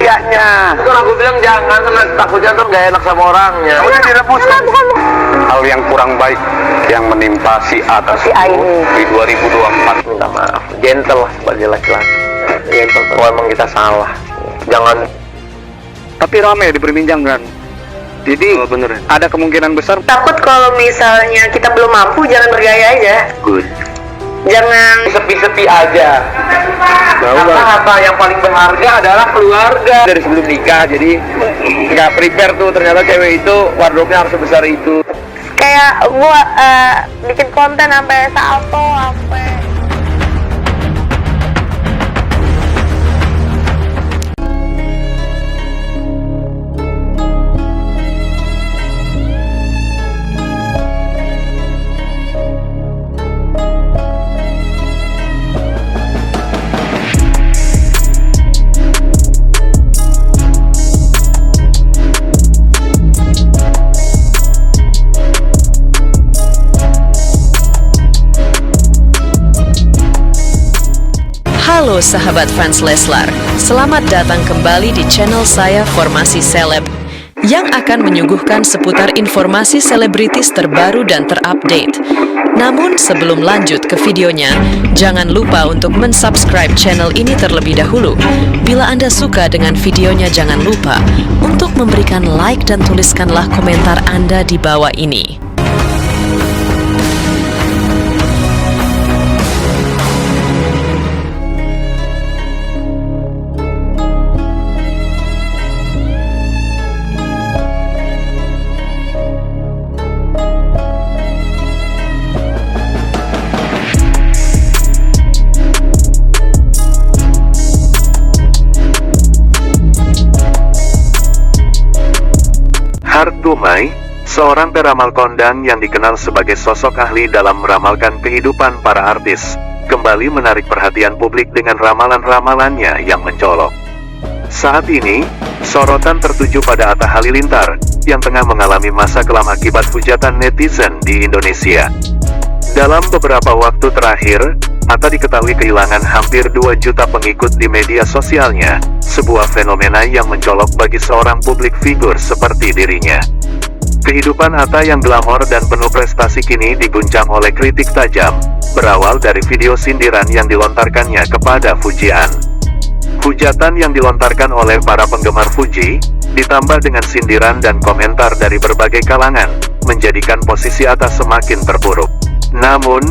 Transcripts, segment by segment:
rahasianya. Itu aku bilang jangan, karena takutnya tuh nggak enak sama orangnya. Udah direbus. Hal yang kurang baik yang menimpa si A tersebut di 2024. Minta maaf, gentle lah sebagai laki-laki. Gentle, kalau emang kita salah, jangan. Tapi ramai diperbincangkan. Jadi Bener. ada kemungkinan besar. Takut kalau misalnya kita belum mampu, jangan bergaya aja. Good. Jangan Sepi-sepi aja. Karena harta yang paling berharga adalah keluarga. Dari sebelum nikah, jadi nggak prepare tuh, ternyata cewek itu wardrobe-nya harus sebesar itu. kayak gua bikin konten sampai salto sampai. Halo sahabat fans Leslar, selamat datang kembali di channel saya Formasi Seleb yang akan menyuguhkan seputar informasi selebritis terbaru dan terupdate. Namun sebelum lanjut ke videonya, jangan lupa untuk mensubscribe channel ini terlebih dahulu. Bila Anda suka dengan videonya, jangan lupa untuk memberikan like dan tuliskanlah komentar Anda di bawah ini. Hart Dumai, seorang peramal kondang yang dikenal sebagai sosok ahli dalam meramalkan kehidupan para artis, kembali menarik perhatian publik dengan ramalan-ramalannya yang mencolok. Saat ini, sorotan tertuju pada Atta Halilintar, yang tengah mengalami masa kelam akibat hujatan netizen di Indonesia. Dalam beberapa waktu terakhir, Atta diketahui kehilangan hampir 2 juta pengikut di media sosialnya, sebuah fenomena yang mencolok bagi seorang publik figur seperti dirinya. Kehidupan Atta yang glamor dan penuh prestasi kini diguncang oleh kritik tajam, berawal dari video sindiran yang dilontarkannya kepada Fujian. Hujatan yang dilontarkan oleh para penggemar Fuji, ditambah dengan sindiran dan komentar dari berbagai kalangan, menjadikan posisi Atta semakin terpuruk. Namun,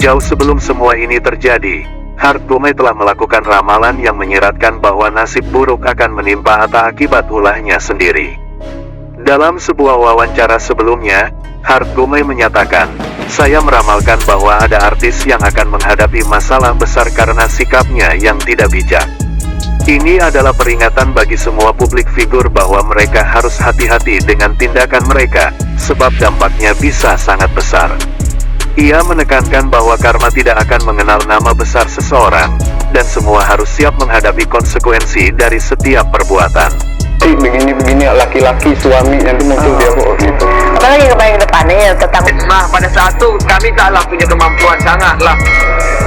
jauh sebelum semua ini terjadi, Hart Dumai telah melakukan ramalan yang menyiratkan bahwa nasib buruk akan menimpa Atta akibat ulahnya sendiri. Dalam sebuah wawancara sebelumnya, Hart Dumai menyatakan, "Saya meramalkan bahwa ada artis yang akan menghadapi masalah besar karena sikapnya yang tidak bijak. Ini adalah peringatan bagi semua publik figur bahwa mereka harus hati-hati dengan tindakan mereka, sebab dampaknya bisa sangat besar." Ia menekankan bahwa karma tidak akan mengenal nama besar seseorang, dan semua harus siap menghadapi konsekuensi dari setiap perbuatan. Begini laki-laki suami nanti muncul dia kok gitu. Apalagi kebayang depannya ya tetap. Nah, pada saat itu kami taklah punya kemampuan sangat lah.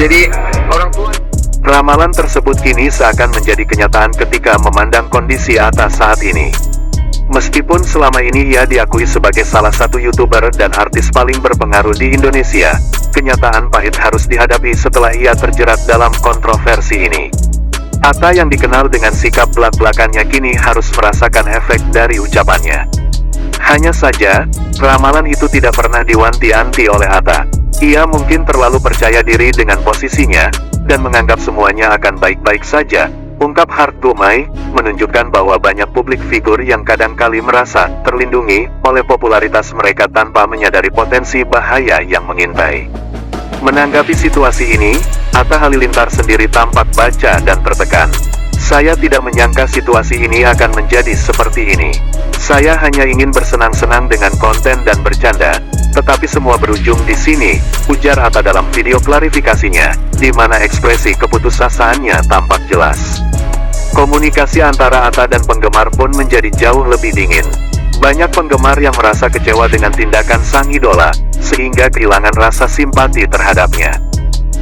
Jadi orang tua. Ramalan tersebut kini seakan menjadi kenyataan ketika memandang kondisi Atta saat ini. Meskipun selama ini ia diakui sebagai salah satu YouTuber dan artis paling berpengaruh di Indonesia, kenyataan pahit harus dihadapi setelah ia terjerat dalam kontroversi ini. Atta yang dikenal dengan sikap belak-belakannya kini harus merasakan efek dari ucapannya. Hanya saja, ramalan itu tidak pernah diwanti-wanti oleh Atta. Ia mungkin terlalu percaya diri dengan posisinya, dan menganggap semuanya akan baik-baik saja. Ungkap Hart Dumai, menunjukkan bahwa banyak publik figur yang kadangkali merasa terlindungi oleh popularitas mereka tanpa menyadari potensi bahaya yang mengintai. Menanggapi situasi ini, Atta Halilintar sendiri tampak baca dan tertekan. "Saya tidak menyangka situasi ini akan menjadi seperti ini. Saya hanya ingin bersenang-senang dengan konten dan bercanda, tetapi semua berujung di sini," ujar Atta dalam video klarifikasinya, di mana ekspresi keputusasaan-nya tampak jelas. Komunikasi antara Atta dan penggemar pun menjadi jauh lebih dingin. Banyak penggemar yang merasa kecewa dengan tindakan sang idola, sehingga kehilangan rasa simpati terhadapnya.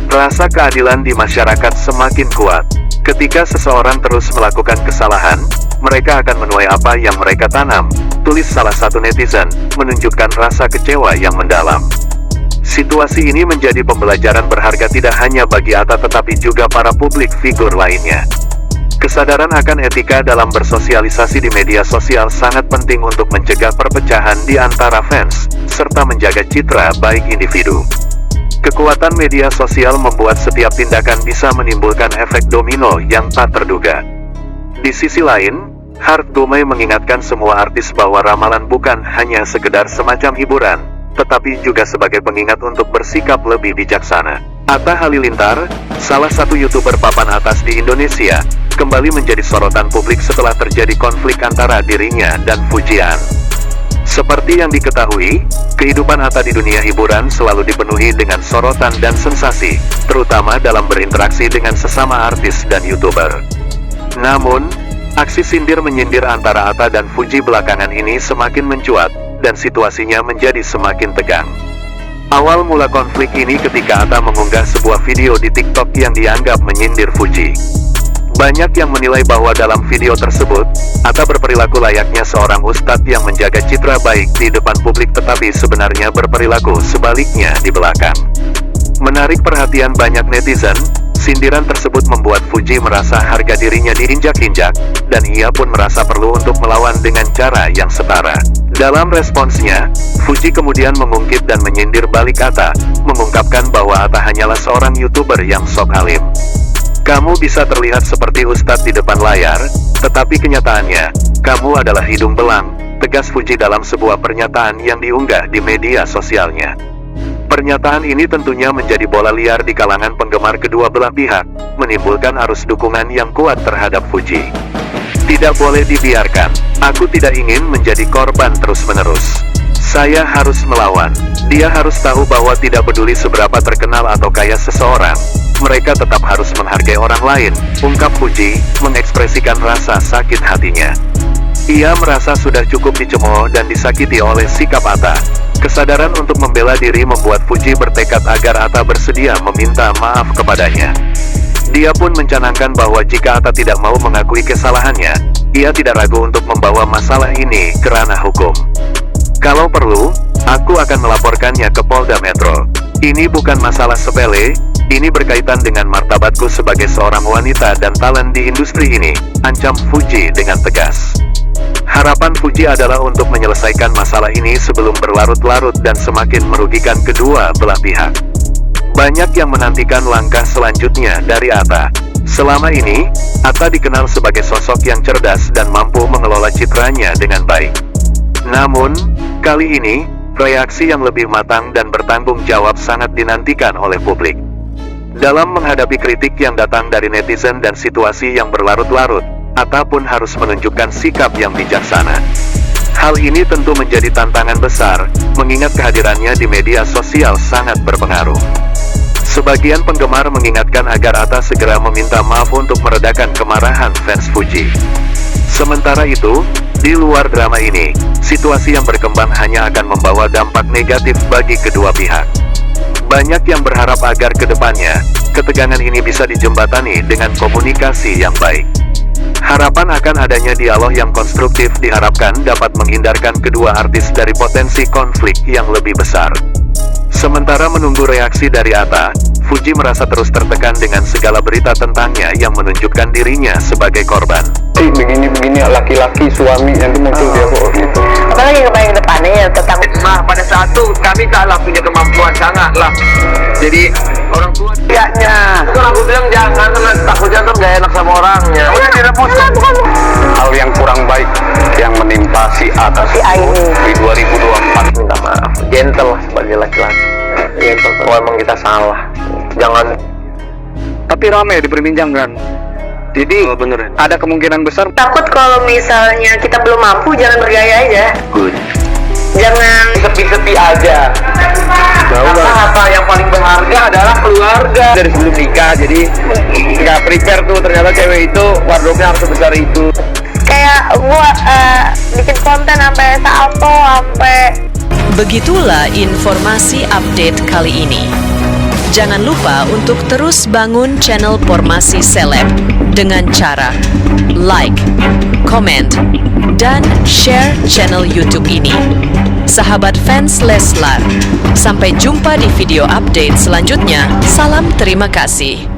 Rasa keadilan di masyarakat semakin kuat. Ketika seseorang terus melakukan kesalahan, mereka akan menuai apa yang mereka tanam, tulis salah satu netizen, menunjukkan rasa kecewa yang mendalam. Situasi ini menjadi pembelajaran berharga tidak hanya bagi Atta tetapi juga para publik figur lainnya. Kesadaran akan etika dalam bersosialisasi di media sosial sangat penting untuk mencegah perpecahan di antara fans, serta menjaga citra baik individu. Kekuatan media sosial membuat setiap tindakan bisa menimbulkan efek domino yang tak terduga. Di sisi lain, Hart Dumai mengingatkan semua artis bahwa ramalan bukan hanya sekedar semacam hiburan, tetapi juga sebagai pengingat untuk bersikap lebih bijaksana. Atta Halilintar, salah satu YouTuber papan atas di Indonesia, kembali menjadi sorotan publik setelah terjadi konflik antara dirinya dan Fujian. Seperti yang diketahui, kehidupan Atta di dunia hiburan selalu dipenuhi dengan sorotan dan sensasi, terutama dalam berinteraksi dengan sesama artis dan YouTuber. Namun, aksi sindir-menyindir antara Atta dan Fuji belakangan ini semakin mencuat, dan situasinya menjadi semakin tegang. Awal mula konflik ini ketika Atta mengunggah sebuah video di TikTok yang dianggap menyindir Fuji. Banyak yang menilai bahwa dalam video tersebut, Atta berperilaku layaknya seorang ustadz yang menjaga citra baik di depan publik tetapi sebenarnya berperilaku sebaliknya di belakang. Menarik perhatian banyak netizen, sindiran tersebut membuat Fuji merasa harga dirinya diinjak-injak, dan ia pun merasa perlu untuk melawan dengan cara yang setara. Dalam responsnya, Fuji kemudian mengungkit dan menyindir balik Atta, mengungkapkan bahwa Atta hanyalah seorang YouTuber yang sok alim. Kamu bisa terlihat seperti ustadz di depan layar, tetapi kenyataannya, kamu adalah hidung belang, tegas Fuji dalam sebuah pernyataan yang diunggah di media sosialnya. Pernyataan ini tentunya menjadi bola liar di kalangan penggemar kedua belah pihak, menimbulkan arus dukungan yang kuat terhadap Fuji. Tidak boleh dibiarkan, aku tidak ingin menjadi korban terus-menerus. Saya harus melawan. Dia harus tahu bahwa tidak peduli seberapa terkenal atau kaya seseorang, mereka tetap harus menghargai orang lain, ungkap Fuji, mengekspresikan rasa sakit hatinya. Ia merasa sudah cukup dicemooh dan disakiti oleh sikap Atta. Kesadaran untuk membela diri membuat Fuji bertekad agar Atta bersedia meminta maaf kepadanya. Dia pun mencanangkan bahwa jika Atta tidak mau mengakui kesalahannya, ia tidak ragu untuk membawa masalah ini ke ranah hukum. Kalau perlu, aku akan melaporkannya ke Polda Metro. Ini bukan masalah sepele, ini berkaitan dengan martabatku sebagai seorang wanita dan talent di industri ini, ancam Fuji dengan tegas. Harapan Fuji adalah untuk menyelesaikan masalah ini sebelum berlarut-larut dan semakin merugikan kedua belah pihak. Banyak yang menantikan langkah selanjutnya dari Atta. Selama ini, Atta dikenal sebagai sosok yang cerdas dan mampu mengelola citranya dengan baik. Namun, kali ini, reaksi yang lebih matang dan bertanggung jawab sangat dinantikan oleh publik. Dalam menghadapi kritik yang datang dari netizen dan situasi yang berlarut-larut, Atta pun harus menunjukkan sikap yang bijaksana. Hal ini tentu menjadi tantangan besar, mengingat kehadirannya di media sosial sangat berpengaruh. Sebagian penggemar mengingatkan agar Atta segera meminta maaf untuk meredakan kemarahan fans Fuji. Sementara itu, di luar drama ini, situasi yang berkembang hanya akan membawa dampak negatif bagi kedua pihak. Banyak yang berharap agar ke depannya, ketegangan ini bisa dijembatani dengan komunikasi yang baik. Harapan akan adanya dialog yang konstruktif diharapkan dapat menghindarkan kedua artis dari potensi konflik yang lebih besar. Sementara menunggu reaksi dari Atta, Fuji merasa terus tertekan dengan segala berita tentangnya yang menunjukkan dirinya sebagai korban. Begini-begini laki-laki suami yang muncul dia kok gitu. Apalagi yang paling depannya ya tentang Pada saat itu kami taklah punya kemampuan sangat lah. Jadi orang tua Kayaknya itu aku bilang jangan, karena takutnya tuh gak enak sama orangnya. Udah direbus. hal yang kurang baik yang menimpa si Atta di 2024. Minta maaf, gentle lah sebagai laki-laki. Gentle, kalau emang kita salah, jangan. Tapi ramai diperbincangkan. Jadi ada kemungkinan besar takut kalau misalnya kita belum mampu, jangan bergaya aja. Jangan Sepi-sepi aja. Harta yang paling berharga adalah keluarga. Dari sebelum nikah, jadi nggak prepare tuh, ternyata cewek itu wardrobe-nya harus sebesar itu. kayak gua bikin konten sampai salto sampai. Begitulah informasi update kali ini. Jangan lupa untuk terus bangun channel Formasi Seleb dengan cara like, comment, dan share channel YouTube ini. Sahabat fans Leslar, sampai jumpa di video update selanjutnya. Salam terima kasih.